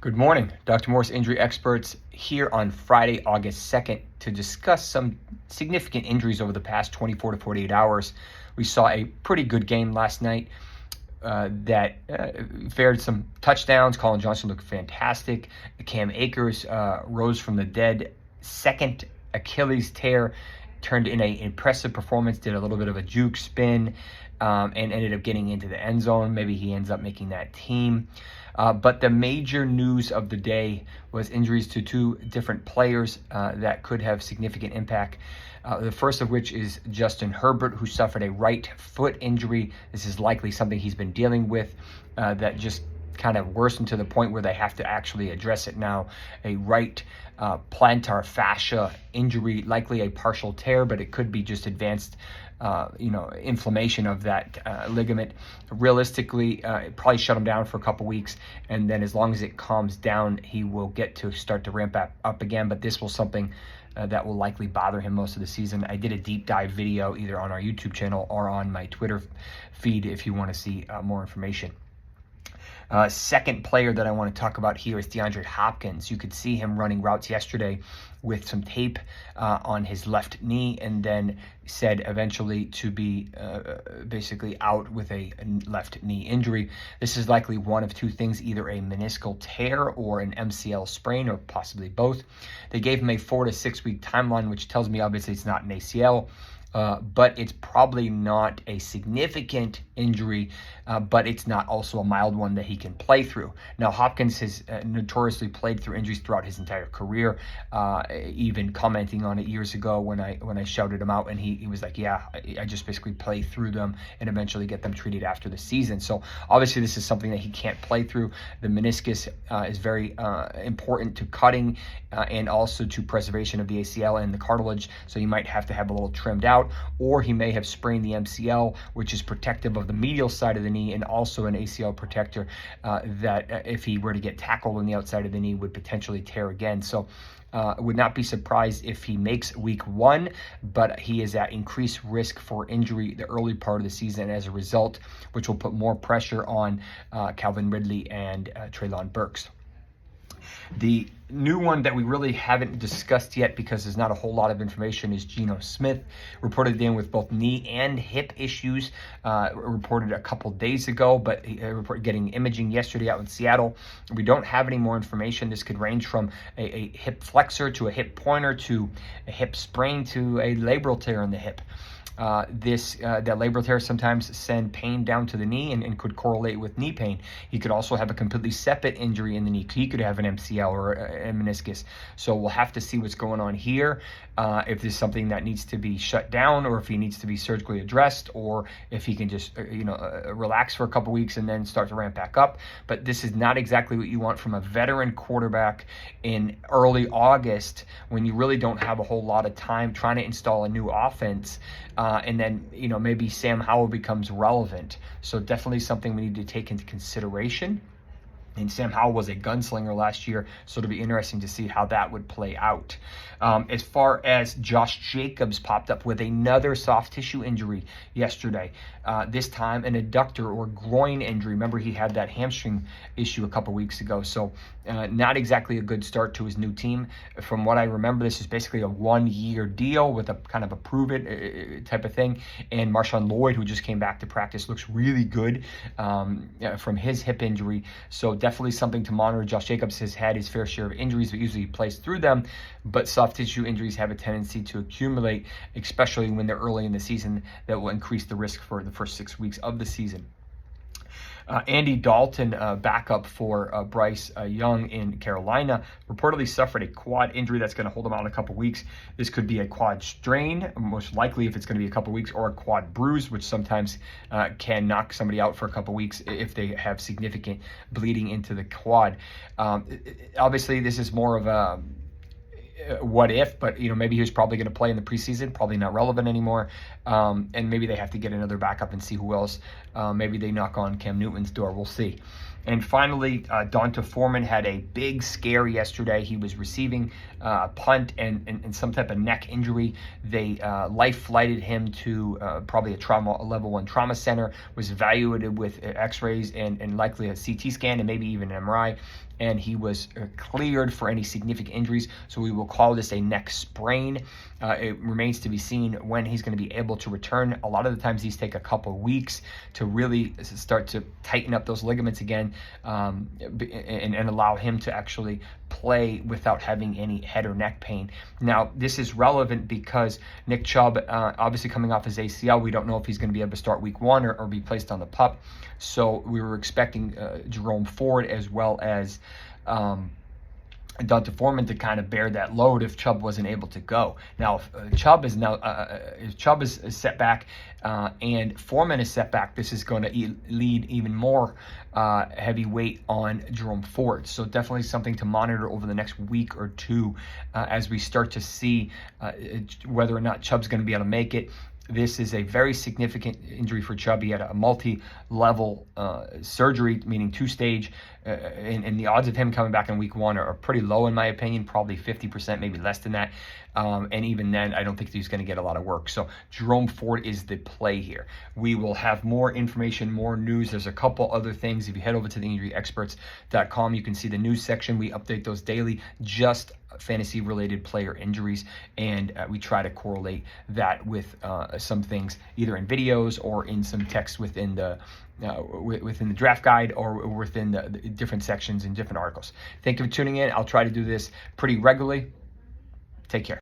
Good morning. Dr. Morris Injury Experts here on Friday, August 2nd to discuss some significant injuries over the past 24 to 48 hours. We saw a pretty good game last night that fared some touchdowns. Colin Johnson looked fantastic. Cam Akers rose from the dead. Second Achilles tear turned in an impressive performance, did a little bit of a juke spin, and ended up getting into the end zone. Maybe he ends up making that team. But the major news of the day was injuries to two different players that could have significant impact. The first of which is Justin Herbert, who suffered a right foot injury. This is likely something he's been dealing with that just kind of worsened to the point where they have to actually address it now. A right plantar fascia injury, likely a partial tear, but it could be just advanced inflammation of that ligament. Realistically, it probably shut him down for a couple weeks, and then as long as it calms down, he will get to start to ramp up again. But this will something that will likely bother him most of the season. I did a deep dive video either on our YouTube channel or on my Twitter feed if you want to see more information. Second player that I want to talk about here is Deandre Hopkins. You could see him running routes yesterday with some tape on his left knee, and then said eventually to be basically out with a left knee injury. This is likely one of two things, either a meniscal tear or an MCL sprain, or possibly both. They gave him a 4 to 6 week timeline, which tells me obviously it's not an ACL. But it's probably not a significant injury, but it's not also a mild one that he can play through. Now, Hopkins has notoriously played through injuries throughout his entire career, even commenting on it years ago when I shouted him out, and he was like, yeah, I just basically play through them and eventually get them treated after the season. So obviously this is something that he can't play through. The meniscus is very important to cutting and also to preservation of the ACL and the cartilage, so you might have to have a little trimmed out. Or he may have sprained the MCL, which is protective of the medial side of the knee, and also an ACL protector that if he were to get tackled on the outside of the knee would potentially tear again. So would not be surprised if he makes week 1, but he is at increased risk for injury the early part of the season as a result, which will put more pressure on Calvin Ridley and Treylon Burks. The new one that we really haven't discussed yet because there's not a whole lot of information is Geno Smith, reported in with both knee and hip issues, reported a couple days ago, but he reported getting imaging yesterday out in Seattle. We don't have any more information. This could range from a hip flexor to a hip pointer to a hip sprain to a labral tear in the hip. That labral tear sometimes send pain down to the knee and could correlate with knee pain. He could also have a completely separate injury in the knee. He could have an MCL or a meniscus. So we'll have to see what's going on here. If there's something that needs to be shut down, or if he needs to be surgically addressed, or if he can just relax for a couple weeks and then start to ramp back up. But this is not exactly what you want from a veteran quarterback in early August, when you really don't have a whole lot of time trying to install a new offense. And then, maybe Sam Howell becomes relevant. So definitely something we need to take into consideration. And Sam Howell was a gunslinger last year, so it'll be interesting to see how that would play out. As far as Josh Jacobs popped up with another soft tissue injury yesterday, this time an adductor or groin injury. Remember, he had that hamstring issue a couple weeks ago, so not exactly a good start to his new team. From what I remember, this is basically a 1-year deal with a kind of a prove it type of thing. And Marshawn Lloyd, who just came back to practice, looks really good from his hip injury. So definitely something to monitor. Josh Jacobs has had his fair share of injuries, but usually he plays through them. But soft tissue injuries have a tendency to accumulate, especially when they're early in the season. That will increase the risk for the first 6 weeks of the season. Andy Dalton, backup for Bryce Young in Carolina, reportedly suffered a quad injury that's going to hold him out in a couple weeks. This could be a quad strain, most likely if it's going to be a couple weeks, or a quad bruise, which sometimes can knock somebody out for a couple weeks if they have significant bleeding into the quad. Obviously, this is more of a what if, but maybe he was probably going to play in the preseason, probably not relevant anymore, and maybe they have to get another backup and see who else. Maybe they knock on Cam Newton's door. We'll see. And finally, Dalton Foreman had a big scare yesterday. He was receiving a punt and some type of neck injury. They life flighted him to probably a level 1 trauma center, was evaluated with x-rays and likely a CT scan and maybe even an MRI. And he was cleared for any significant injuries. So we will call this a neck sprain. It remains to be seen when he's going to be able to return. A lot of the times these take a couple of weeks to really start to tighten up those ligaments again, and allow him to actually play without having any head or neck pain. Now, this is relevant because Nick Chubb, obviously coming off his ACL, we don't know if he's going to be able to start week 1 or be placed on the PUP. So we were expecting Jerome Ford as well as Dalton Foreman to kind of bear that load if Chubb wasn't able to go. Now, if Chubb is set back and Foreman is set back, this is going to lead even more heavy weight on Jerome Ford. So definitely something to monitor over the next week or two as we start to see whether or not Chubb's going to be able to make it. This is a very significant injury for Chubb. He had a multi-level surgery, meaning 2-stage, and the odds of him coming back in week 1 are pretty low in my opinion, probably 50%, maybe less than that. And even then, I don't think he's going to get a lot of work. So Jerome Ford is the play here. We will have more information, more news. There's a couple other things. If you head over to theinjuryexperts.com, you can see the news section. We update those daily, just fantasy-related player injuries, and we try to correlate that with some things either in videos or in some text within the draft guide or within the different sections and different articles. Thank you for tuning in. I'll try to do this pretty regularly. Take care.